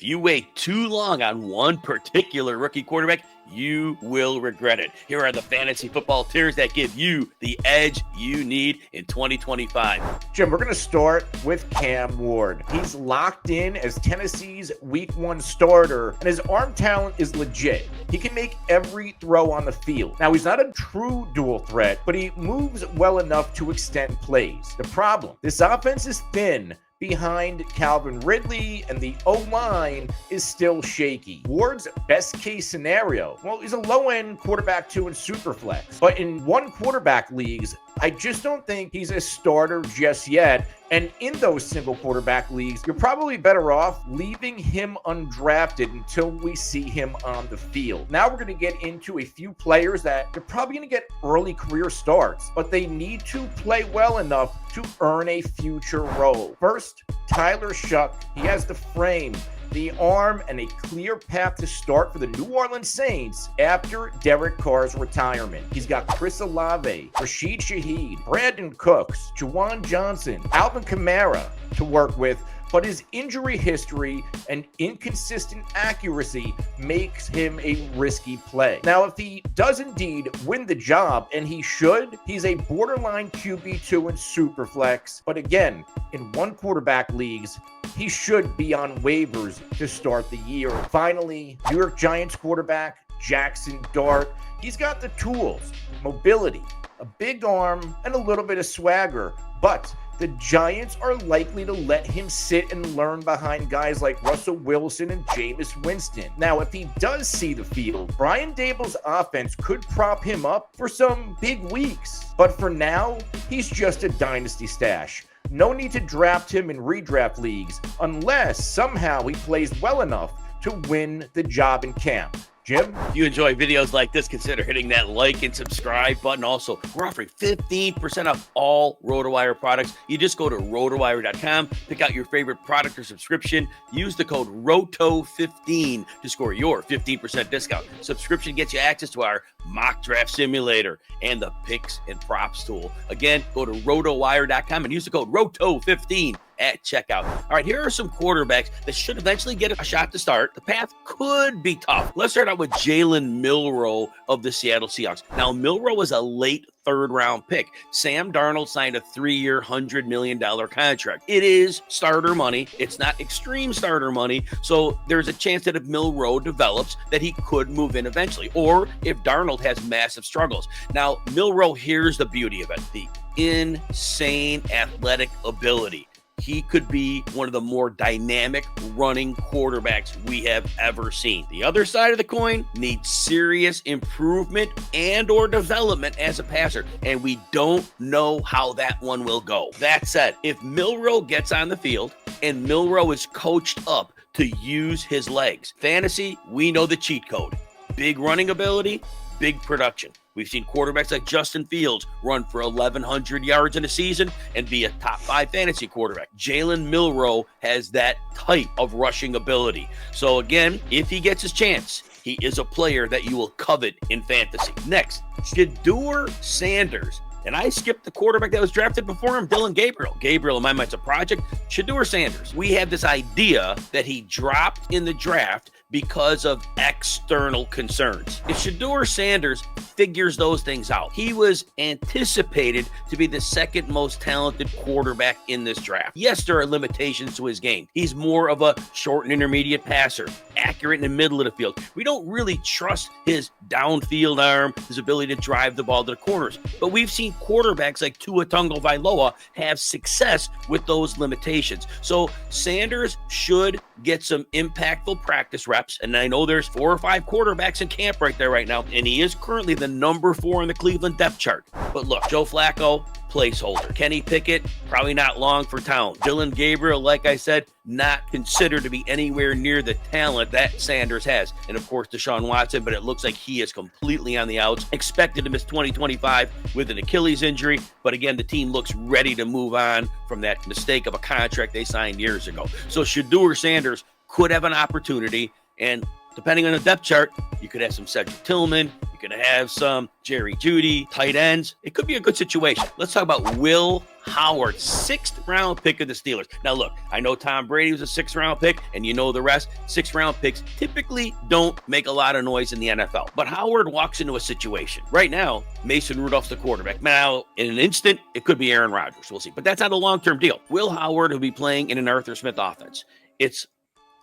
If you wait too long on one particular rookie quarterback, you will regret it. Here are the fantasy football tiers that give you the edge you need in 2025. Jim, we're going to start with Cam Ward. He's locked in as Tennessee's Week 1 starter, and his arm talent is legit. He can make every throw on the field. Now, he's not a true dual threat, but he moves well enough to extend plays. The problem, this offense is thin behind Calvin Ridley, and the O-line is still shaky. Ward's best case scenario, well, he's a low-end quarterback 2 in Superflex. But in one quarterback leagues, I just don't think he's a starter just yet. And in those single quarterback leagues, you're probably better off leaving him undrafted until we see him on the field. Now we're going to get into a few players that you're probably going to get early career starts, but they need to play well enough to earn a future role. First, Tyler Shough. He has the frame, the arm, and a clear path to start for the New Orleans Saints after Derek Carr's retirement. He's got Chris Olave, Rashid Shaheed, Brandon Cooks, Juwan Johnson, Alvin Kamara to work with, but his injury history and inconsistent accuracy makes him a risky play. Now, if he does indeed win the job, and he should, he's a borderline QB2 in Superflex, but again, in one quarterback leagues, he should be on waivers to start the year. Finally, New York Giants quarterback Jaxson Dart. He's got the tools, mobility, a big arm, and a little bit of swagger, but the Giants are likely to let him sit and learn behind guys like Russell Wilson and Jameis Winston. Now, if he does see the field, Brian Daboll's offense could prop him up for some big weeks. But for now, he's just a dynasty stash. No need to draft him in redraft leagues unless somehow he plays well enough to win the job in camp. Jim? If you enjoy videos like this, consider hitting that like and subscribe button. Also, we're offering 15% off all RotoWire products. You just go to RotoWire.com, pick out your favorite product or subscription, use the code ROTO15 to score your 15% discount. Subscription gets you access to our mock draft simulator and the picks and props tool. Again, go to RotoWire.com and use the code ROTO15 at checkout. All right, here are some quarterbacks that should eventually get a shot to start. The path could be tough. Let's start out with Jalen Milroe of the Seattle Seahawks. Now, Milroe was a late third-round pick. Sam Darnold signed a 3-year, $100 million contract. It is starter money. It's not extreme starter money, so there's a chance that if Milroe develops, that he could move in eventually, or if Darnold has massive struggles. Now, Milroe, here's the beauty of it, the insane athletic ability. He could be one of the more dynamic running quarterbacks we have ever seen. The other side of the coin needs serious improvement and or development as a passer, and we don't know how that one will go. That said, if Milroe gets on the field and Milroe is coached up to use his legs, fantasy, we know the cheat code. Big running ability, big production. We've seen quarterbacks like Justin Fields run for 1,100 yards in a season and be a top 5 fantasy quarterback. Jalen Milroe has that type of rushing ability. So again, if he gets his chance, he is a player that you will covet in fantasy. Next, Shedeur Sanders. And I skipped the quarterback that was drafted before him, Dylan Gabriel. Gabriel, in my mind, is a project. Shedeur Sanders. We have this idea that he dropped in the draft because of external concerns. If Shedeur Sanders figures those things out, he was anticipated to be the second most talented quarterback in this draft. Yes, there are limitations to his game. He's more of a short and intermediate passer, accurate in the middle of the field. We don't really trust his downfield arm, his ability to drive the ball to the corners. But we've seen quarterbacks like Tua Tagovailoa have success with those limitations. So Sanders should get some impactful practice reps. And I know there's 4 or 5 quarterbacks in camp right there right now, and he is currently the number 4 in the Cleveland depth chart. But look, Joe Flacco, placeholder. Kenny Pickett, probably not long for town. Dylan Gabriel, like I said, not considered to be anywhere near the talent that Sanders has. And of course, Deshaun Watson, but it looks like he is completely on the outs. Expected to miss 2025 with an Achilles injury. But again, the team looks ready to move on from that mistake of a contract they signed years ago. So Shedeur Sanders could have an opportunity. And depending on the depth chart, you could have some Cedric Tillman. You could have some Jerry Jeudy, tight ends. It could be a good situation. Let's talk about Will Howard, 6th round pick of the Steelers. Now, look, I know Tom Brady was a 6th round pick, and you know the rest. 6th round picks typically don't make a lot of noise in the NFL. But Howard walks into a situation. Right now, Mason Rudolph's the quarterback. Now, in an instant, it could be Aaron Rodgers. We'll see. But that's not a long-term deal. Will Howard, who'll be playing in an Arthur Smith offense, it's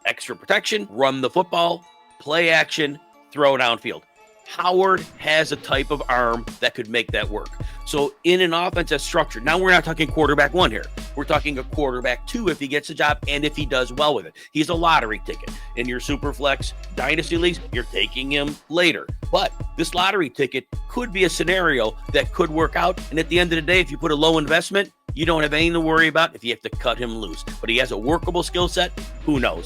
extra protection, run the football, play action, throw downfield. Howard has a type of arm that could make that work. So in an offense that's structured, now we're not talking quarterback 1 here. We're talking a quarterback 2 if he gets a job and if he does well with it. He's a lottery ticket. In your Superflex Dynasty Leagues, you're taking him later. But this lottery ticket could be a scenario that could work out. And at the end of the day, if you put a low investment, you don't have anything to worry about if you have to cut him loose. But he has a workable skill set. Who knows?